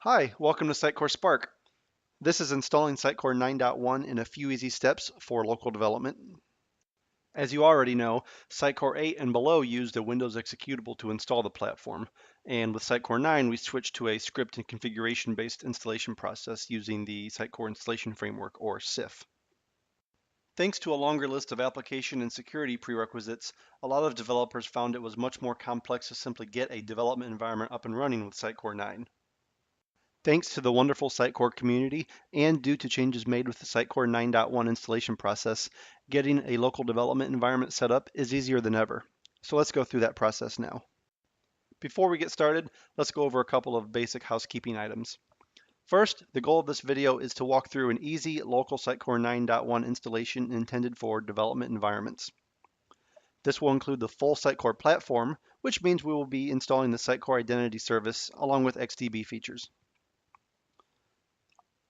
Hi, welcome to Sitecore Spark. This is installing Sitecore 9.1 in a few easy steps for local development. As you already know, Sitecore 8 and below used a Windows executable to install the platform, and with Sitecore 9 we switched to a script and configuration-based installation process using the Sitecore Installation Framework, or SIF. Thanks to a longer list of application and security prerequisites, a lot of developers found it was much more complex to simply get a development environment up and running with Sitecore 9. Thanks to the wonderful Sitecore community and due to changes made with the Sitecore 9.1 installation process, getting a local development environment set up is easier than ever. So let's go through that process now. Before we get started, let's go over a couple of basic housekeeping items. First, the goal of this video is to walk through an easy local Sitecore 9.1 installation intended for development environments. This will include the full Sitecore platform, which means we will be installing the Sitecore Identity service along with XDB features.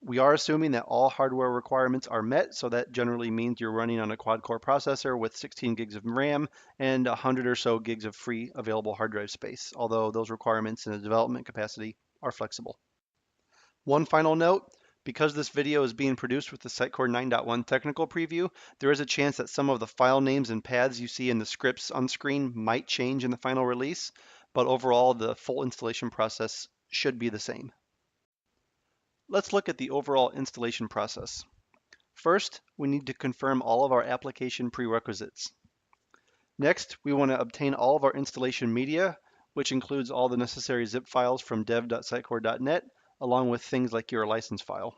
We are assuming that all hardware requirements are met, so that generally means you're running on a quad-core processor with 16 gigs of RAM and 100 or so gigs of free available hard drive space, although those requirements in the development capacity are flexible. One final note, because this video is being produced with the Sitecore 9.1 technical preview, there is a chance that some of the file names and paths you see in the scripts on screen might change in the final release, but overall the full installation process should be the same. Let's look at the overall installation process. First, we need to confirm all of our application prerequisites. Next, we want to obtain all of our installation media, which includes all the necessary zip files from dev.sitecore.net, along with things like your license file.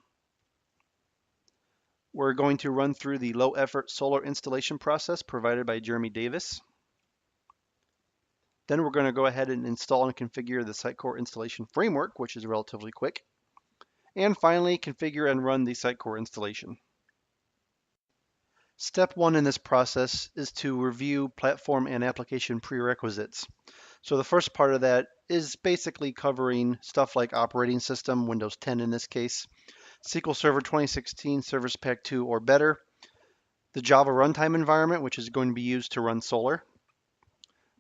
We're going to run through the low-effort Solr installation process provided by Jeremy Davis. Then we're going to go ahead and install and configure the Sitecore installation framework, which is relatively quick. And finally, configure and run the Sitecore installation. Step one in this process is to review platform and application prerequisites. So the first part of that is basically covering stuff like operating system, Windows 10 in this case, SQL Server 2016, Service Pack 2 or better, the Java runtime environment, which is going to be used to run Solr,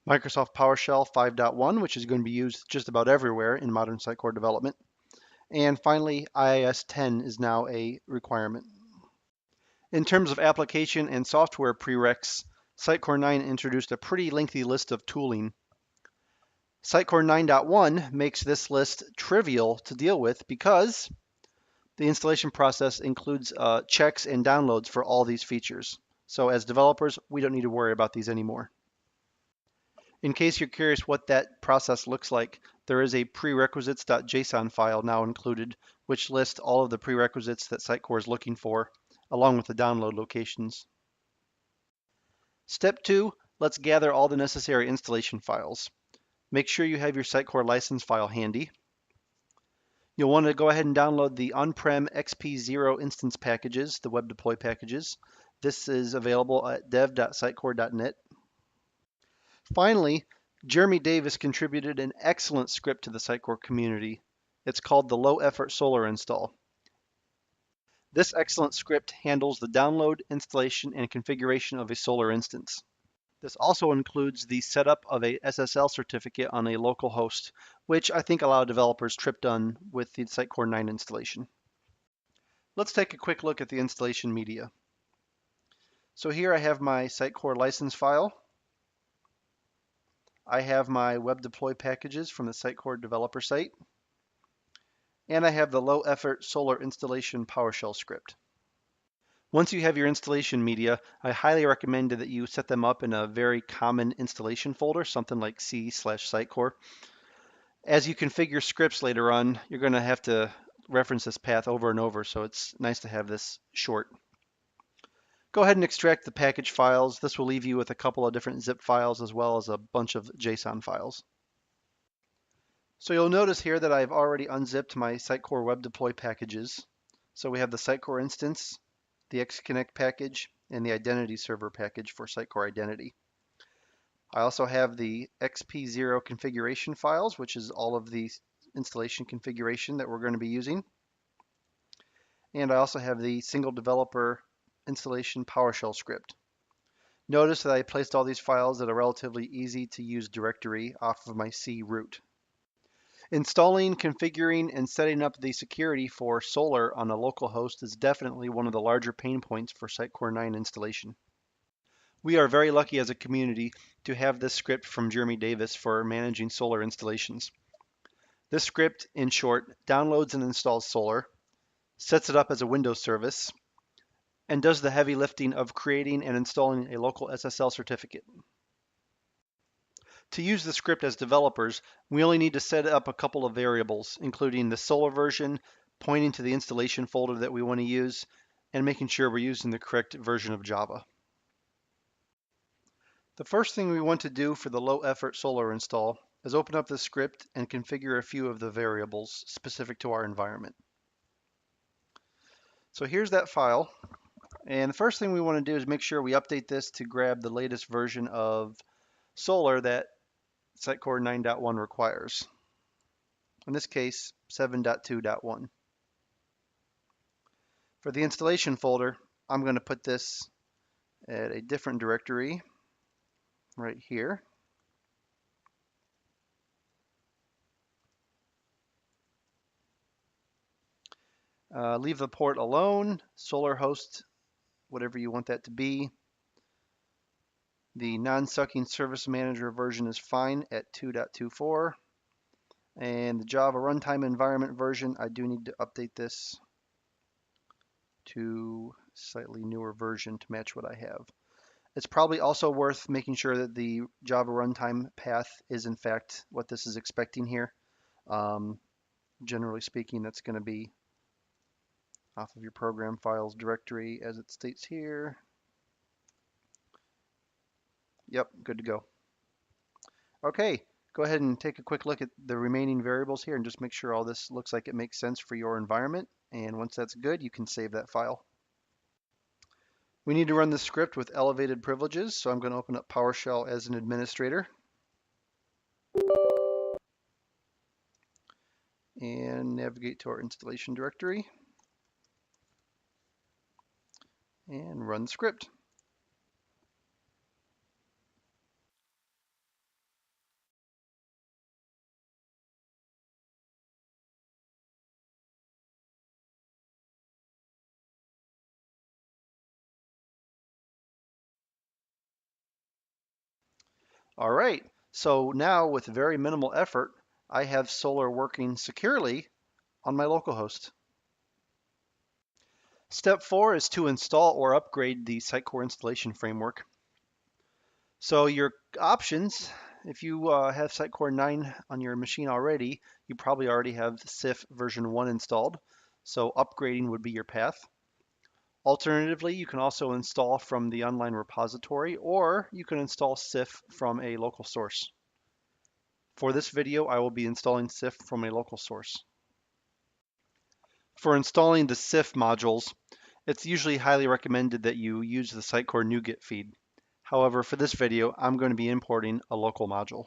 Microsoft PowerShell 5.1, which is going to be used just about everywhere in modern Sitecore development, and finally, IIS 10 is now a requirement. In terms of application and software prereqs, Sitecore 9 introduced a pretty lengthy list of tooling. Sitecore 9.1 makes this list trivial to deal with because the installation process includes checks and downloads for all these features. So as developers, we don't need to worry about these anymore. In case you're curious what that process looks like, there is a Prerequisites.json file now included, which lists all of the prerequisites that Sitecore is looking for, along with the download locations. Step 2, let's gather all the necessary installation files. Make sure you have your Sitecore license file handy. You'll want to go ahead and download the on-prem XP0 instance packages, the web deploy packages. This is available at dev.sitecore.net. Finally, Jeremy Davis contributed an excellent script to the Sitecore community. It's called the low-effort Solr install. This excellent script handles the download, installation, and configuration of a Solr instance. This also includes the setup of a SSL certificate on a local host, which I think a lot of developers tripped on with the Sitecore 9 installation. Let's take a quick look at the installation media. So here I have my Sitecore license file. I have my web deploy packages from the Sitecore developer site. And I have the low-effort Solr installation PowerShell script. Once you have your installation media, I highly recommend that you set them up in a very common installation folder, something like C/Sitecore. As you configure scripts later on, you're going to have to reference this path over and over, so it's nice to have this short. Go ahead and extract the package files. This will leave you with a couple of different zip files as well as a bunch of JSON files. So you'll notice here that I've already unzipped my Sitecore web deploy packages. So we have the Sitecore instance, the Xconnect package, and the identity server package for Sitecore Identity. I also have the XP0 configuration files, which is all of the installation configuration that we're going to be using. And I also have the single developer installation PowerShell script. Notice that I placed all these files at a relatively easy to use directory off of my C root. Installing, configuring, and setting up the security for Solr on a local host is definitely one of the larger pain points for Sitecore 9 installation. We are very lucky as a community to have this script from Jeremy Davis for managing Solr installations. This script, in short, downloads and installs Solr, sets it up as a Windows service, and does the heavy lifting of creating and installing a local SSL certificate. To use the script as developers, we only need to set up a couple of variables, including the Solr version, pointing to the installation folder that we want to use, and making sure we're using the correct version of Java. The first thing we want to do for the low-effort Solr install is open up the script and configure a few of the variables specific to our environment. So here's that file, and the first thing we want to do is make sure we update this to grab the latest version of Solr that Sitecore 9.1 requires. In this case, 7.2.1. For the installation folder, I'm going to put this at a different directory right here. Leave the port alone, Solr host, whatever you want that to be. The non-sucking service manager version is fine at 2.24. And the Java runtime environment version, I do need to update this to slightly newer version to match what I have. It's probably also worth making sure that the Java runtime path is in fact what this is expecting here. Generally speaking, that's going to be off of your program files directory as it states here. Yep, good to go. Okay, go ahead and take a quick look at the remaining variables here and just make sure all this looks like it makes sense for your environment. And once that's good, you can save that file. We need to run the script with elevated privileges, so I'm going to open up PowerShell as an administrator. And navigate to our installation directory. And run the script. All right, so now with very minimal effort, I have Solr working securely on my localhost. Step 4 is to install or upgrade the Sitecore installation framework. So your options, if you have Sitecore 9 on your machine already, you probably already have SIF version 1 installed. So upgrading would be your path. Alternatively, you can also install from the online repository, or you can install SIF from a local source. For this video, I will be installing SIF from a local source. For installing the SIF modules, it's usually highly recommended that you use the Sitecore NuGet feed. However, for this video, I'm going to be importing a local module.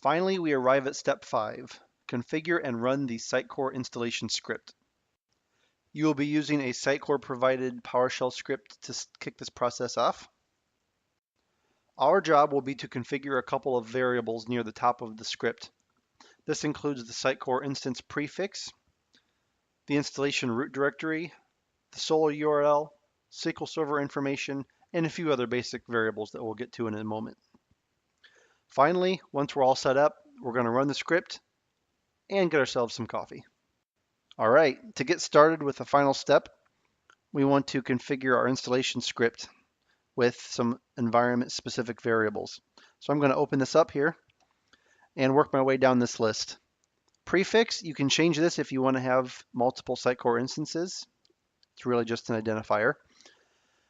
Finally, we arrive at step 5, configure and run the Sitecore installation script. You will be using a Sitecore provided PowerShell script to kick this process off. Our job will be to configure a couple of variables near the top of the script. This includes the Sitecore instance prefix, the installation root directory, the Solr URL, SQL Server information, and a few other basic variables that we'll get to in a moment. Finally, once we're all set up, we're going to run the script and get ourselves some coffee. All right, to get started with the final step, we want to configure our installation script with some environment-specific variables. So I'm going to open this up here and work my way down this list. Prefix, you can change this if you want to have multiple Sitecore instances. It's really just an identifier.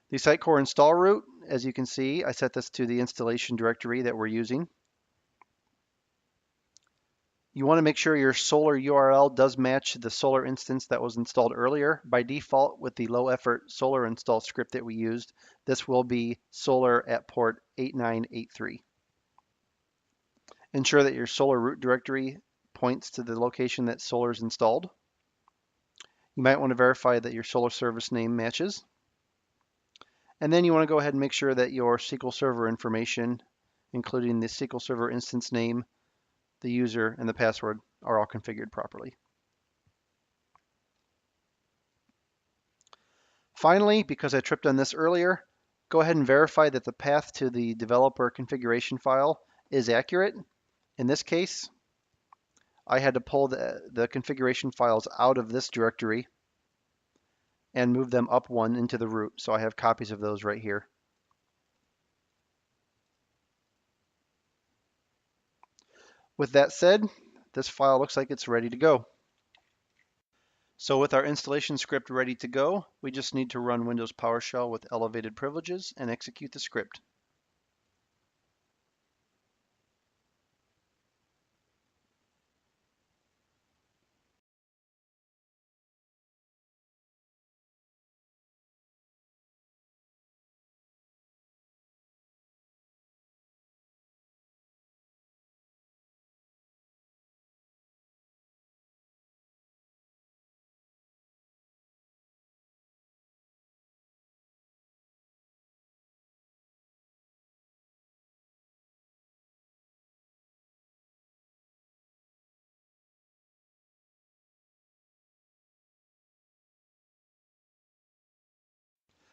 The Sitecore install root, as you can see, I set this to the installation directory that we're using. You want to make sure your Solr URL does match the Solr instance that was installed earlier. By default, with the low-effort Solr install script that we used, this will be Solr at port 8983. Ensure that your Solr root directory points to the location that Solr is installed. You might want to verify that your Solr service name matches. And then you want to go ahead and make sure that your SQL Server information, including the SQL Server instance name, the user, and the password, are all configured properly. Finally, because I tripped on this earlier, go ahead and verify that the path to the developer configuration file is accurate. In this case, I had to pull the configuration files out of this directory and move them up one into the root. So I have copies of those right here. With that said, this file looks like it's ready to go. So with our installation script ready to go, we just need to run Windows PowerShell with elevated privileges and execute the script.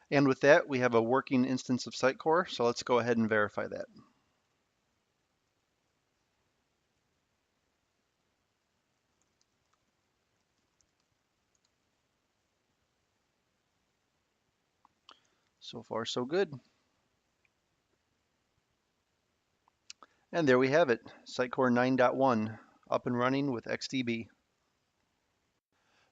And with that, we have a working instance of Sitecore, so let's go ahead and verify that. So far, so good. And there we have it, Sitecore 9.1, up and running with XDB.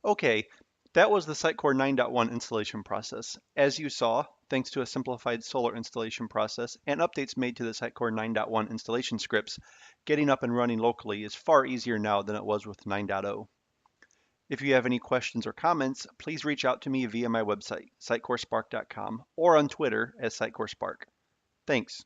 Okay, that was the Sitecore 9.1 installation process. As you saw, thanks to a simplified Solr installation process and updates made to the Sitecore 9.1 installation scripts, getting up and running locally is far easier now than it was with 9.0. If you have any questions or comments, please reach out to me via my website, sitecorespark.com, or on Twitter as SitecoreSpark. Thanks.